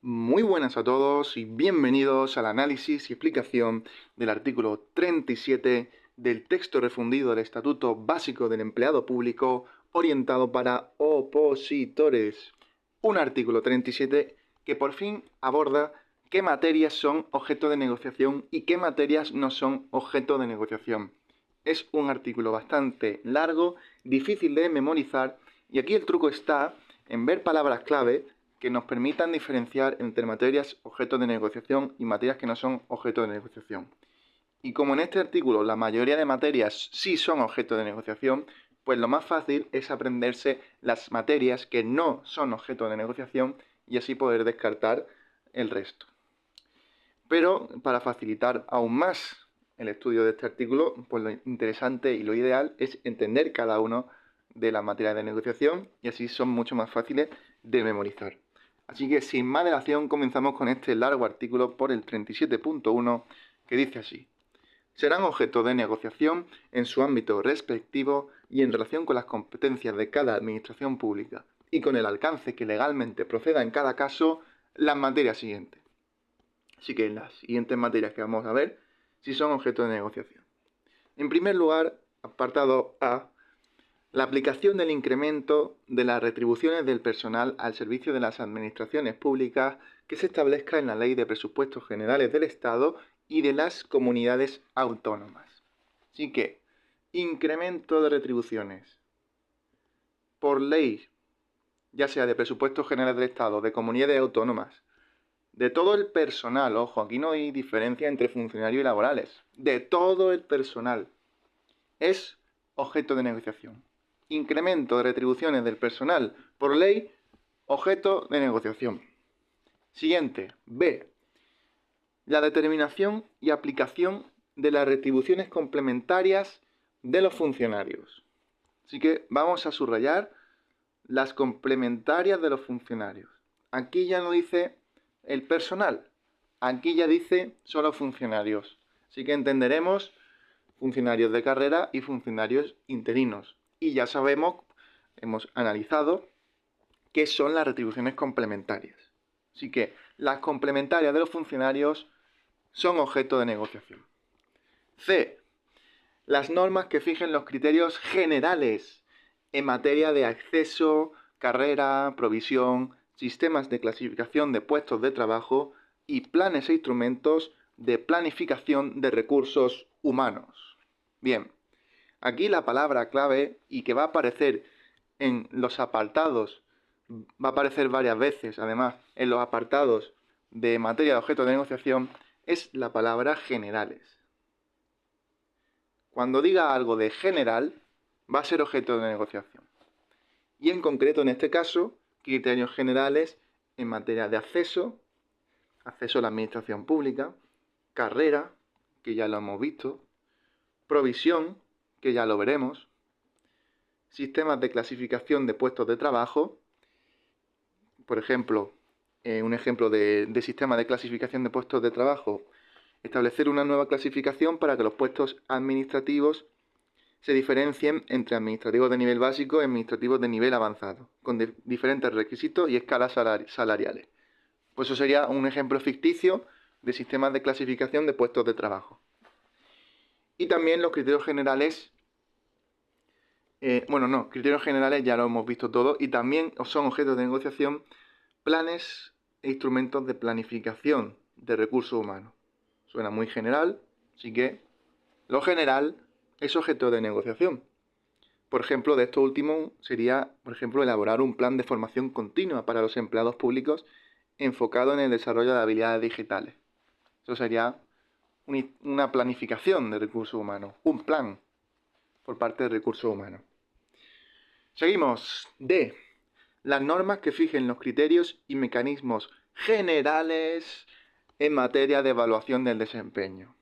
Muy buenas a todos y bienvenidos al análisis y explicación del artículo 37 del texto refundido del Estatuto Básico del Empleado Público orientado para opositores. Un artículo 37 que por fin aborda qué materias son objeto de negociación y qué materias no son objeto de negociación. Es un artículo bastante largo, difícil de memorizar, y aquí el truco está en ver palabras clave que nos permitan diferenciar entre materias objeto de negociación y materias que no son objeto de negociación. Y como en este artículo la mayoría de materias sí son objeto de negociación, pues lo más fácil es aprenderse las materias que no son objeto de negociación y así poder descartar el resto. Pero para facilitar aún más el estudio de este artículo, pues lo interesante y lo ideal es entender cada uno de las materias de negociación y así son mucho más fáciles de memorizar. Así que sin más dilación comenzamos con este largo artículo por el 37.1 que dice así: serán objeto de negociación en su ámbito respectivo y en relación con las competencias de cada administración pública y con el alcance que legalmente proceda en cada caso las materias siguientes. Así que las siguientes materias que vamos a ver sí son objeto de negociación. En primer lugar, apartado A, la aplicación del incremento de las retribuciones del personal al servicio de las administraciones públicas que se establezca en la Ley de Presupuestos Generales del Estado y de las comunidades autónomas. Así que, incremento de retribuciones por ley, ya sea de presupuestos generales del Estado, de comunidades autónomas, de todo el personal, ojo, aquí no hay diferencia entre funcionarios y laborales, de todo el personal, es objeto de negociación. Incremento de retribuciones del personal por ley, objeto de negociación. Siguiente, B. La determinación y aplicación de las retribuciones complementarias de los funcionarios. Así que vamos a subrayar las complementarias de los funcionarios. Aquí ya no dice el personal, aquí ya dice solo funcionarios. Así que entenderemos funcionarios de carrera y funcionarios interinos. Y ya sabemos, hemos analizado, qué son las retribuciones complementarias. Así que las complementarias de los funcionarios son objeto de negociación. C. Las normas que fijen los criterios generales en materia de acceso, carrera, provisión, sistemas de clasificación de puestos de trabajo y planes e instrumentos de planificación de recursos humanos. Bien, aquí la palabra clave y que va a aparecer en los apartados, va a aparecer varias veces, además, en los apartados de materia de objeto de negociación, es la palabra generales. Cuando diga algo de general, va a ser objeto de negociación. Y en concreto, en este caso, criterios generales en materia de acceso a la administración pública, carrera, que ya lo hemos visto, provisión, que ya lo veremos, sistemas de clasificación de puestos de trabajo, por ejemplo, un ejemplo de sistema de clasificación de puestos de trabajo, establecer una nueva clasificación para que los puestos administrativos se diferencien entre administrativos de nivel básico y administrativos de nivel avanzado, con diferentes requisitos y escalas salariales. Pues eso sería un ejemplo ficticio de sistemas de clasificación de puestos de trabajo. Y también los criterios generales, criterios generales ya lo hemos visto todo, y también son objetos de negociación planes e instrumentos de planificación de recursos humanos. Suena muy general, así que lo general es objeto de negociación. Por ejemplo, de esto último sería, por ejemplo, elaborar un plan de formación continua para los empleados públicos enfocado en el desarrollo de habilidades digitales. Eso sería una planificación de recursos humanos, un plan por parte de recursos humanos. Seguimos. D. Las normas que fijen los criterios y mecanismos generales en materia de evaluación del desempeño.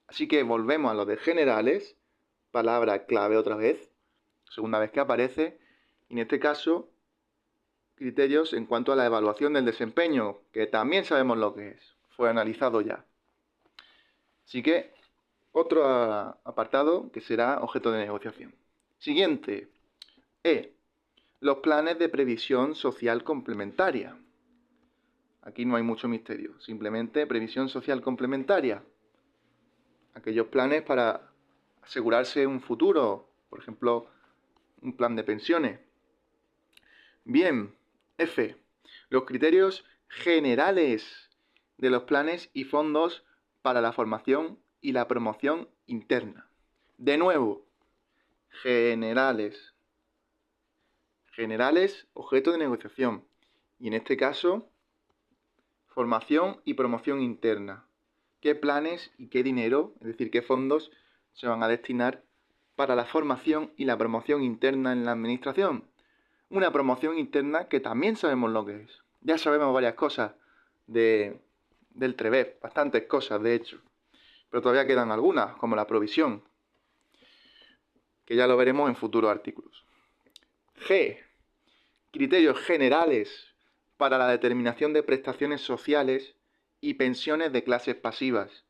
Así que volvemos a lo de generales, palabra clave otra vez, segunda vez que aparece, y en este caso, criterios en cuanto a la evaluación del desempeño, que también sabemos lo que es, fue analizado ya. Así que, otro apartado que será objeto de negociación. Siguiente, E. Los planes de previsión social complementaria. Aquí no hay mucho misterio, simplemente previsión social complementaria. Aquellos planes para asegurarse un futuro, por ejemplo, un plan de pensiones. Bien, F. Los criterios generales de los planes y fondos para la formación y la promoción interna. De nuevo, generales. Generales, objeto de negociación. Y en este caso, formación y promoción interna. ¿Qué planes y qué dinero, es decir, qué fondos se van a destinar para la formación y la promoción interna en la administración? Una promoción interna que también sabemos lo que es. Ya sabemos varias cosas del TREBEP, bastantes cosas de hecho. Pero todavía quedan algunas, como la provisión, que ya lo veremos en futuros artículos. G. Criterios generales para la determinación de prestaciones sociales y pensiones de clases pasivas.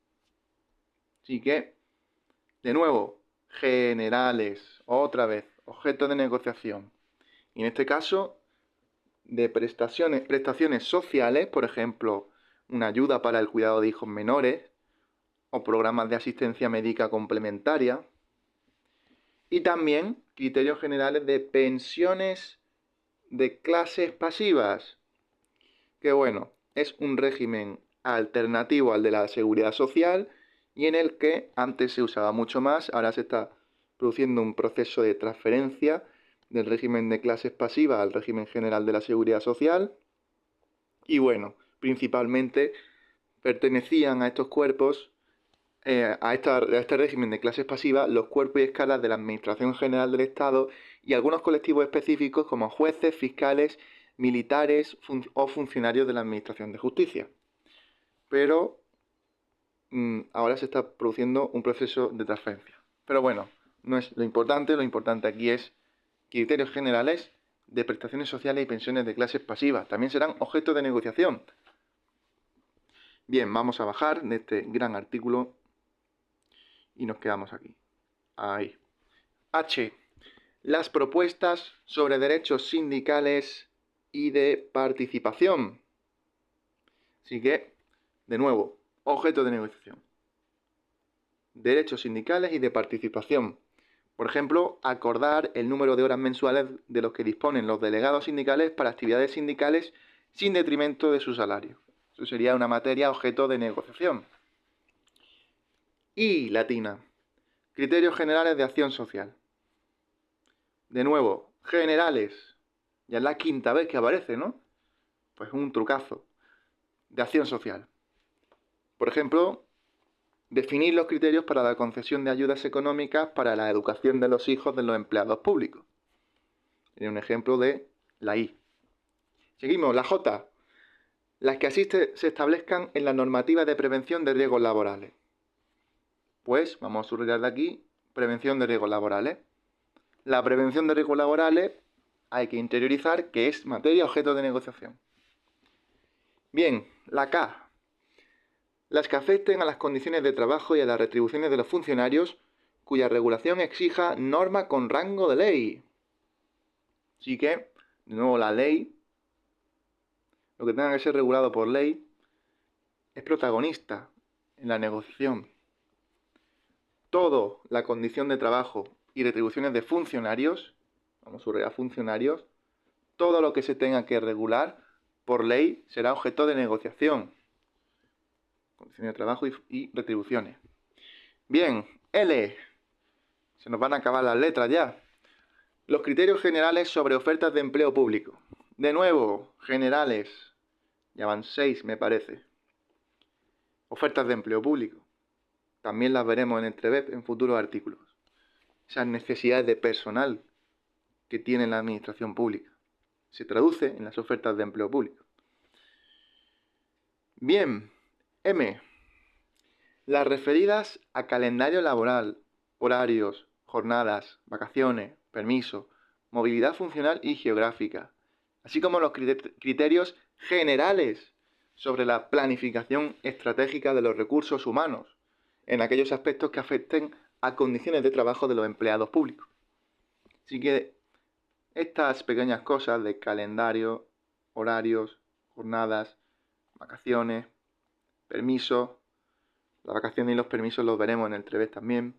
Así que, de nuevo, generales, otra vez, objeto de negociación. Y en este caso, de prestaciones sociales, por ejemplo, una ayuda para el cuidado de hijos menores o programas de asistencia médica complementaria. Y también criterios generales de pensiones de clases pasivas, que bueno, es un régimen alternativo al de la seguridad social y en el que antes se usaba mucho más, ahora se está produciendo un proceso de transferencia del régimen de clases pasivas al régimen general de la seguridad social. Y bueno, principalmente pertenecían a estos cuerpos, a este régimen de clases pasivas, los cuerpos y escalas de la Administración General del Estado y algunos colectivos específicos como jueces, fiscales, militares o funcionarios de la Administración de Justicia. Pero ahora se está produciendo un proceso de transferencia. Pero bueno, no es lo importante aquí es criterios generales de prestaciones sociales y pensiones de clases pasivas. También serán objeto de negociación. Bien, vamos a bajar de este gran artículo y nos quedamos aquí. Ahí. H. Las propuestas sobre derechos sindicales y de participación. Así que, de nuevo, objeto de negociación. Derechos sindicales y de participación. Por ejemplo, acordar el número de horas mensuales de los que disponen los delegados sindicales para actividades sindicales sin detrimento de su salario. Eso sería una materia objeto de negociación. Y latina. Criterios generales de acción social. De nuevo, generales. Ya es la quinta vez que aparece, ¿no? Pues un trucazo. De acción social. Por ejemplo, definir los criterios para la concesión de ayudas económicas para la educación de los hijos de los empleados públicos. Es un ejemplo de la I. Seguimos, la J. Las que así se establezcan en la normativa de prevención de riesgos laborales. Pues vamos a subrayar de aquí, prevención de riesgos laborales. La prevención de riesgos laborales hay que interiorizar que es materia objeto de negociación. Bien, la K. Las que afecten a las condiciones de trabajo y a las retribuciones de los funcionarios cuya regulación exija norma con rango de ley. Así que, de nuevo, la ley, lo que tenga que ser regulado por ley, es protagonista en la negociación. Todo la condición de trabajo y retribuciones de funcionarios, vamos a subrayar funcionarios, todo lo que se tenga que regular por ley será objeto de negociación. Condiciones de trabajo y retribuciones. Bien, L. Se nos van a acabar las letras ya. Los criterios generales sobre ofertas de empleo público. De nuevo, generales. Ya van 6, me parece. Ofertas de empleo público. También las veremos en el TREBEP en futuros artículos. Esas necesidades de personal que tiene la administración pública. Se traduce en las ofertas de empleo público. Bien, M. Las referidas a calendario laboral, horarios, jornadas, vacaciones, permiso, movilidad funcional y geográfica, así como los criterios generales sobre la planificación estratégica de los recursos humanos en aquellos aspectos que afecten a condiciones de trabajo de los empleados públicos. Así que estas pequeñas cosas de calendario, horarios, jornadas, vacaciones, permisos. Las vacaciones y los permisos los veremos en el TREVES también.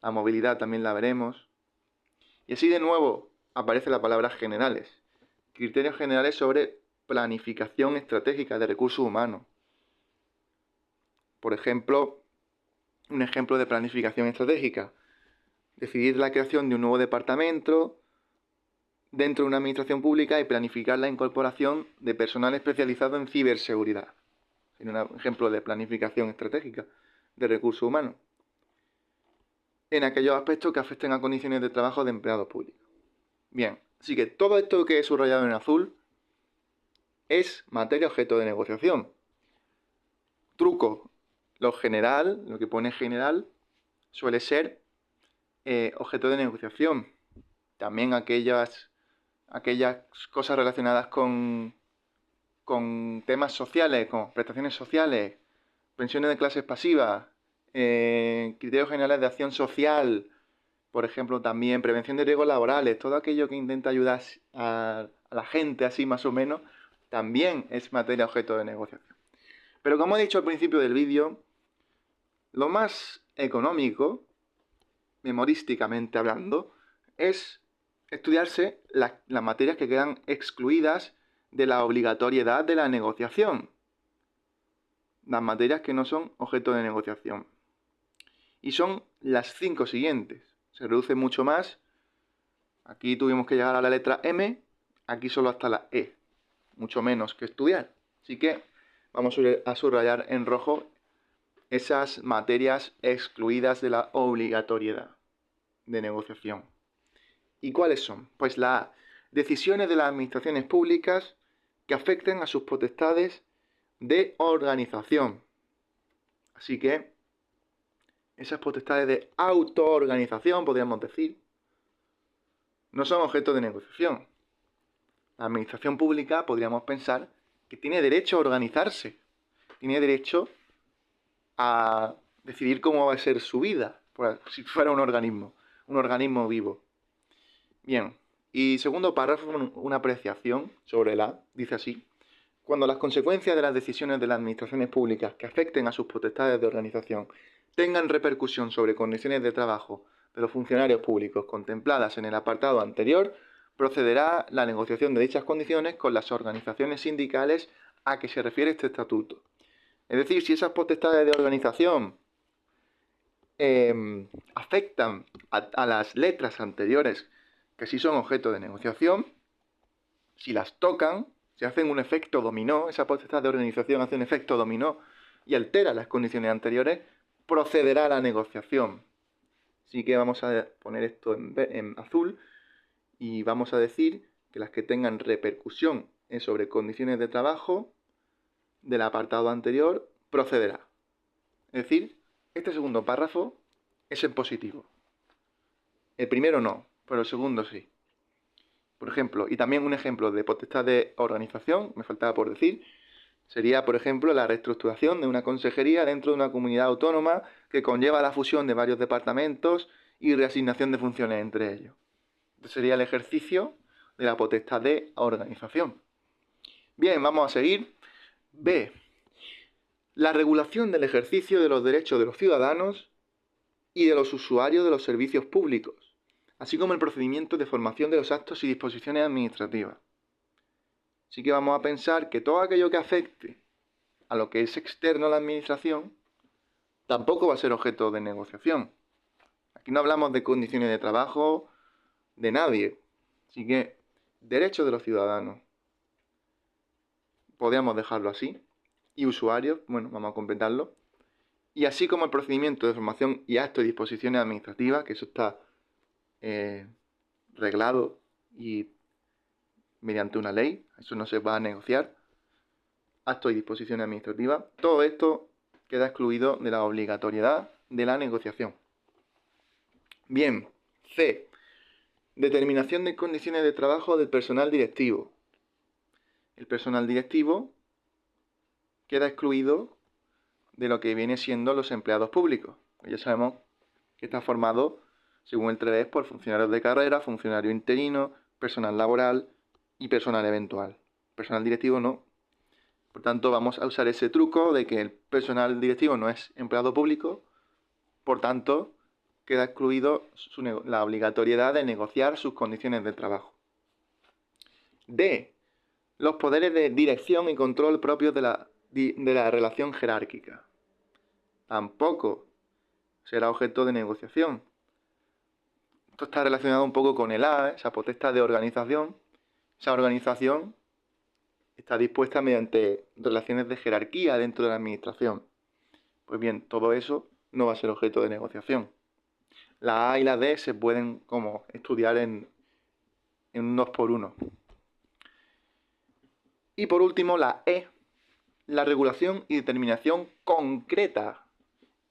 La movilidad también la veremos. Y así de nuevo aparece la palabra generales. Criterios generales sobre planificación estratégica de recursos humanos. Por ejemplo, un ejemplo de planificación estratégica. Decidir la creación de un nuevo departamento dentro de una administración pública y planificar la incorporación de personal especializado en ciberseguridad. Es un ejemplo de planificación estratégica de recursos humanos en aquellos aspectos que afecten a condiciones de trabajo de empleados públicos. Bien, así que todo esto que he subrayado en azul es materia objeto de negociación. Truco, lo general, lo que pone general, suele ser objeto de negociación. También aquellas cosas relacionadas con temas sociales, con prestaciones sociales, pensiones de clases pasivas, criterios generales de acción social, por ejemplo, también prevención de riesgos laborales, todo aquello que intenta ayudar a la gente así más o menos, también es materia objeto de negociación. Pero como he dicho al principio del vídeo, lo más económico, memorísticamente hablando, es estudiarse las materias que quedan excluidas de la obligatoriedad de la negociación. Las materias que no son objeto de negociación. Y son las 5 siguientes. Se reduce mucho más. Aquí tuvimos que llegar a la letra M, aquí solo hasta la E. Mucho menos que estudiar. Así que vamos a subrayar en rojo esas materias excluidas de la obligatoriedad de negociación. ¿Y cuáles son? Pues la A, decisiones de las administraciones públicas que afecten a sus potestades de organización. Así que esas potestades de autoorganización, podríamos decir, no son objeto de negociación. La administración pública, podríamos pensar, que tiene derecho a organizarse, tiene derecho a decidir cómo va a ser su vida, si fuera un organismo vivo. Bien, y segundo párrafo, una apreciación sobre la, dice así: cuando las consecuencias de las decisiones de las administraciones públicas que afecten a sus potestades de organización tengan repercusión sobre condiciones de trabajo de los funcionarios públicos contempladas en el apartado anterior, procederá la negociación de dichas condiciones con las organizaciones sindicales a que se refiere este estatuto. Es decir, si esas potestades de organización afectan a las letras anteriores, que sí son objeto de negociación, si las tocan, si hacen un efecto dominó, esa potestad de organización hace un efecto dominó y altera las condiciones anteriores, procederá a la negociación. Así que vamos a poner esto en azul y vamos a decir que las que tengan repercusión sobre condiciones de trabajo del apartado anterior procederá. Es decir, este segundo párrafo es en positivo. El primero no, pero el segundo sí. Por ejemplo, y también un ejemplo de potestad de organización, me faltaba por decir, sería, por ejemplo, la reestructuración de una consejería dentro de una comunidad autónoma que conlleva la fusión de varios departamentos y reasignación de funciones entre ellos. Este sería el ejercicio de la potestad de organización. Bien, vamos a seguir. B. La regulación del ejercicio de los derechos de los ciudadanos y de los usuarios de los servicios públicos, así como el procedimiento de formación de los actos y disposiciones administrativas. Así que vamos a pensar que todo aquello que afecte a lo que es externo a la administración tampoco va a ser objeto de negociación. Aquí no hablamos de condiciones de trabajo de nadie. Así que derechos de los ciudadanos. Podríamos dejarlo así. Y usuarios, bueno, vamos a completarlo. Y así como el procedimiento de formación y actos y disposiciones administrativas, que eso está reglado y mediante una ley, eso no se va a negociar. Actos y disposiciones administrativas, todo esto queda excluido de la obligatoriedad de la negociación. Bien, C. Determinación de condiciones de trabajo del personal directivo. El personal directivo queda excluido de lo que viene siendo los empleados públicos. Ya sabemos que está formado, según el TREVES, por funcionarios de carrera, funcionario interino, personal laboral y personal eventual. Personal directivo no. Por tanto, vamos a usar ese truco de que el personal directivo no es empleado público, por tanto, queda excluido la obligatoriedad de negociar sus condiciones de trabajo. D. Los poderes de dirección y control propios de la relación jerárquica. Tampoco será objeto de negociación. Esto está relacionado un poco con el A, esa potestad de organización. Esa organización está dispuesta mediante relaciones de jerarquía dentro de la administración. Pues bien, todo eso no va a ser objeto de negociación. La A y la D se pueden como estudiar en un 2 por 1. Y por último, la E, la regulación y determinación concreta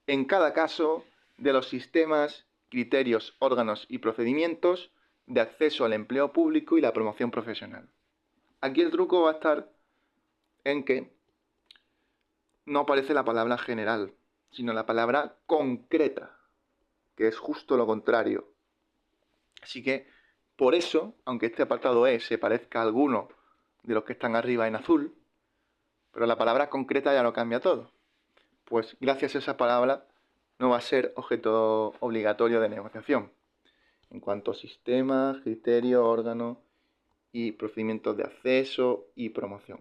en cada caso de los sistemas, criterios, órganos y procedimientos de acceso al empleo público y la promoción profesional. Aquí el truco va a estar en que no aparece la palabra general, sino la palabra concreta, que es justo lo contrario. Así que, por eso, aunque este apartado E se parezca a alguno de los que están arriba en azul, pero la palabra concreta ya lo cambia todo. Pues gracias a esa palabra no va a ser objeto obligatorio de negociación. En cuanto a sistemas, criterios, órganos y procedimientos de acceso y promoción.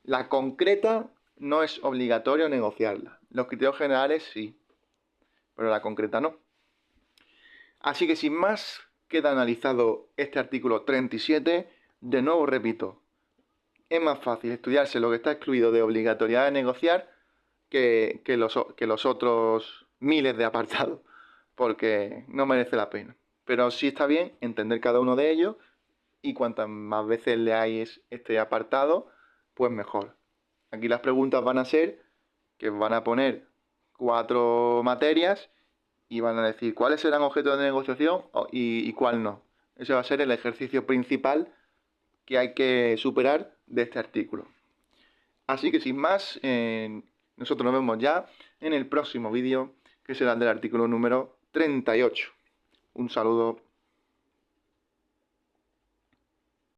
La concreta no es obligatorio negociarla. Los criterios generales sí, pero la concreta no. Así que sin más, queda analizado este artículo 37. De nuevo repito, es más fácil estudiarse lo que está excluido de obligatoriedad de negociar que los otros miles de apartados, porque no merece la pena. Pero sí está bien entender cada uno de ellos y cuantas más veces leáis este apartado, pues mejor. Aquí las preguntas van a ser que van a poner 4 materias y van a decir cuáles serán objetos de negociación y cuál no. Ese va a ser el ejercicio principal que hay que superar de este artículo. Así que sin más, nosotros nos vemos ya en el próximo vídeo, que será el del artículo número 38. Un saludo.